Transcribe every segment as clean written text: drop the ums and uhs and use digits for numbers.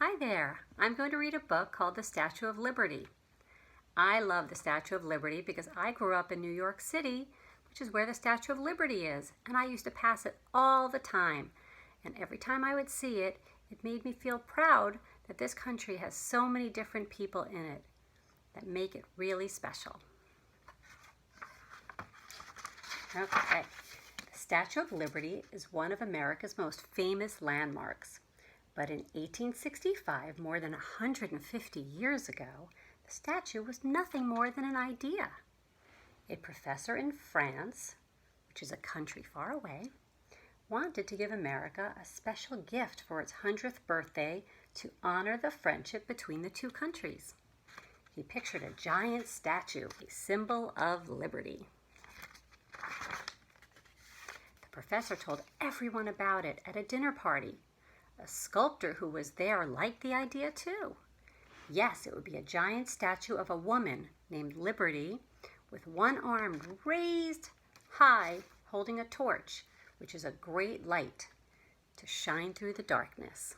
Hi there. I'm going to read a book called The Statue of Liberty. I love the Statue of Liberty because I grew up in New York City, which is where the Statue of Liberty is, and I used to pass it all the time. And every time I would see it, it made me feel proud that this country has so many different people in it that make it really special. Okay. The Statue of Liberty is one of America's most famous landmarks. But in 1865, more than 150 years ago, the statue was nothing more than an idea. A professor in France, which is a country far away, wanted to give America a special gift for its 100th birthday to honor the friendship between the two countries. He pictured a giant statue, a symbol of liberty. The professor told everyone about it at a dinner party. A sculptor who was there liked the idea too. Yes, it would be a giant statue of a woman named Liberty with one arm raised high holding a torch, which is a great light to shine through the darkness.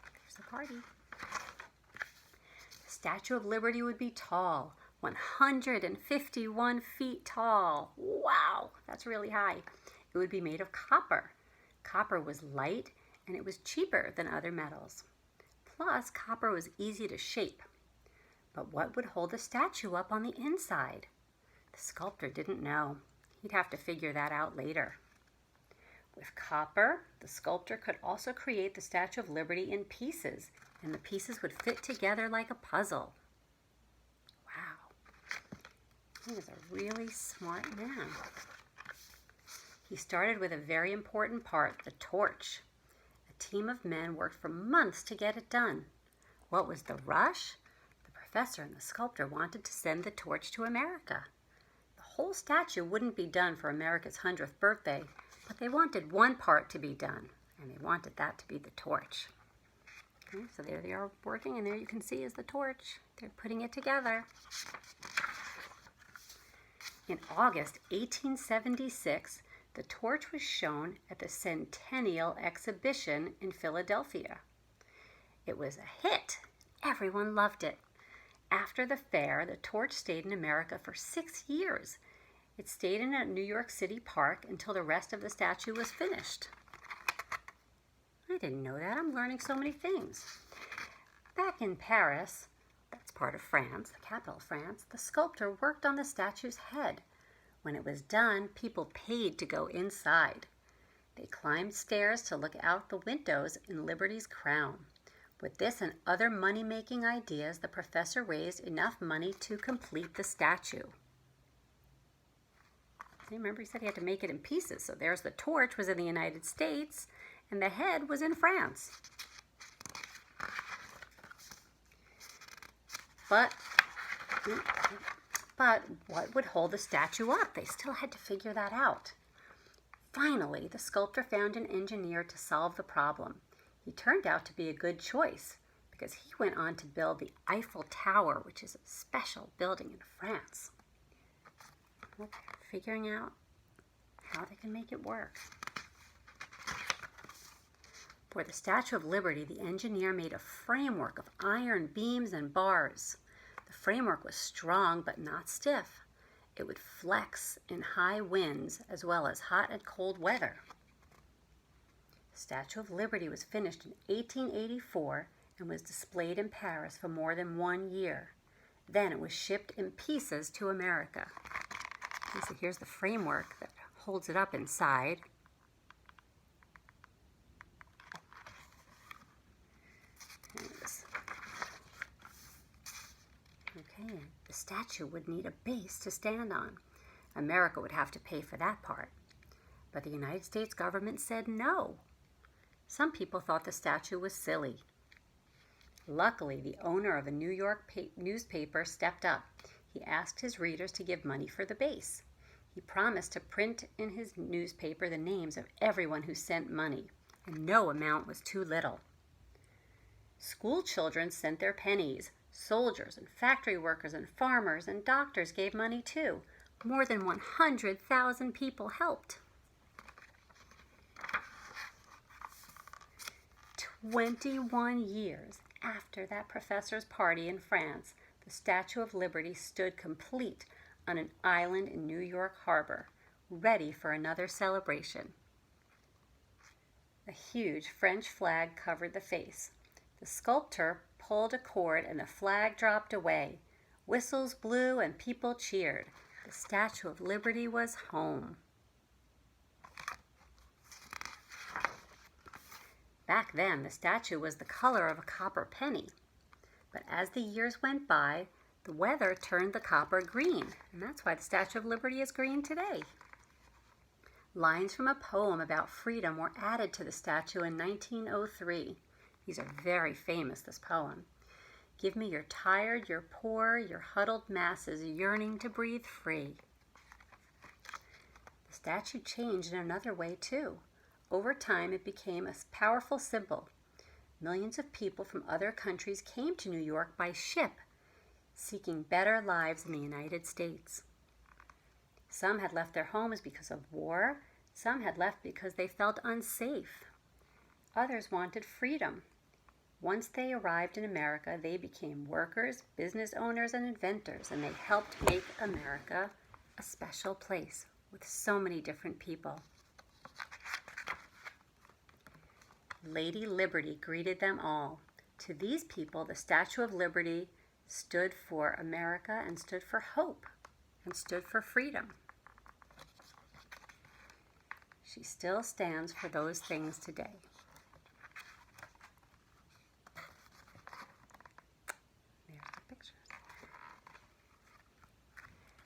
There's the party. The Statue of Liberty would be tall, 151 feet tall. Wow, that's really high. It would be made of copper. Copper was light and it was cheaper than other metals. Plus, copper was easy to shape. But what would hold the statue up on the inside? The sculptor didn't know. He'd have to figure that out later. With copper, the sculptor could also create the Statue of Liberty in pieces, and the pieces would fit together like a puzzle. Wow. He was a really smart man. He started with a very important part, the torch. A team of men worked for months to get it done. What was the rush? The professor and the sculptor wanted to send the torch to America. The whole statue wouldn't be done for America's 100th birthday, but they wanted one part to be done, and they wanted that to be the torch. Okay, so there they are working, and there you can see is the torch. They're putting it together. In August 1876, the torch was shown at the Centennial Exhibition in Philadelphia. It was a hit. Everyone loved it. After the fair, the torch stayed in America for 6 years. It stayed in a New York City park until the rest of the statue was finished. I didn't know that. I'm learning so many things. Back in Paris, that's part of France, the capital of France, the sculptor worked on the statue's head. When it was done, people paid to go inside. They climbed stairs to look out the windows in Liberty's crown. With this and other money-making ideas, the professor raised enough money to complete the statue. Remember, he said he had to make it in pieces. So there's the torch was in the United States, and the head was in France. But what would hold the statue up? They still had to figure that out. Finally, the sculptor found an engineer to solve the problem. He turned out to be a good choice because he went on to build the Eiffel Tower, which is a special building in France. They're figuring out how they can make it work. For the Statue of Liberty, the engineer made a framework of iron beams and bars. The framework was strong but not stiff. It would flex in high winds as well as hot and cold weather. The Statue of Liberty was finished in 1884 and was displayed in Paris for more than 1 year. Then it was shipped in pieces to America. So here's the framework that holds it up inside. Okay, the statue would need a base to stand on. America would have to pay for that part. But the United States government said no. Some people thought the statue was silly. Luckily, the owner of a New York newspaper stepped up. He asked his readers to give money for the base. He promised to print in his newspaper the names of everyone who sent money, and no amount was too little. School children sent their pennies. Soldiers and factory workers and farmers and doctors gave money too. More than 100,000 people helped. 21 years after that professor's party in France, the Statue of Liberty stood complete on an island in New York Harbor, ready for another celebration. A huge French flag covered the face. The sculptor pulled a cord and the flag dropped away. Whistles blew and people cheered. The Statue of Liberty was home. Back then, the statue was the color of a copper penny. But as the years went by, the weather turned the copper green, and that's why the Statue of Liberty is green today. Lines from a poem about freedom were added to the statue in 1903. These are very famous, this poem. Give me your tired, your poor, your huddled masses yearning to breathe free. The statue changed in another way, too. Over time, it became a powerful symbol. Millions of people from other countries came to New York by ship, seeking better lives in the United States. Some had left their homes because of war. Some had left because they felt unsafe. Others wanted freedom. Once they arrived in America, they became workers, business owners, and inventors, and they helped make America a special place with so many different people. Lady Liberty greeted them all. To these people, the Statue of Liberty stood for America and stood for hope and stood for freedom. She still stands for those things today. There's the pictures.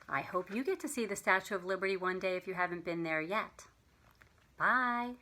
I hope you get to see the Statue of Liberty one day if you haven't been there yet. Bye.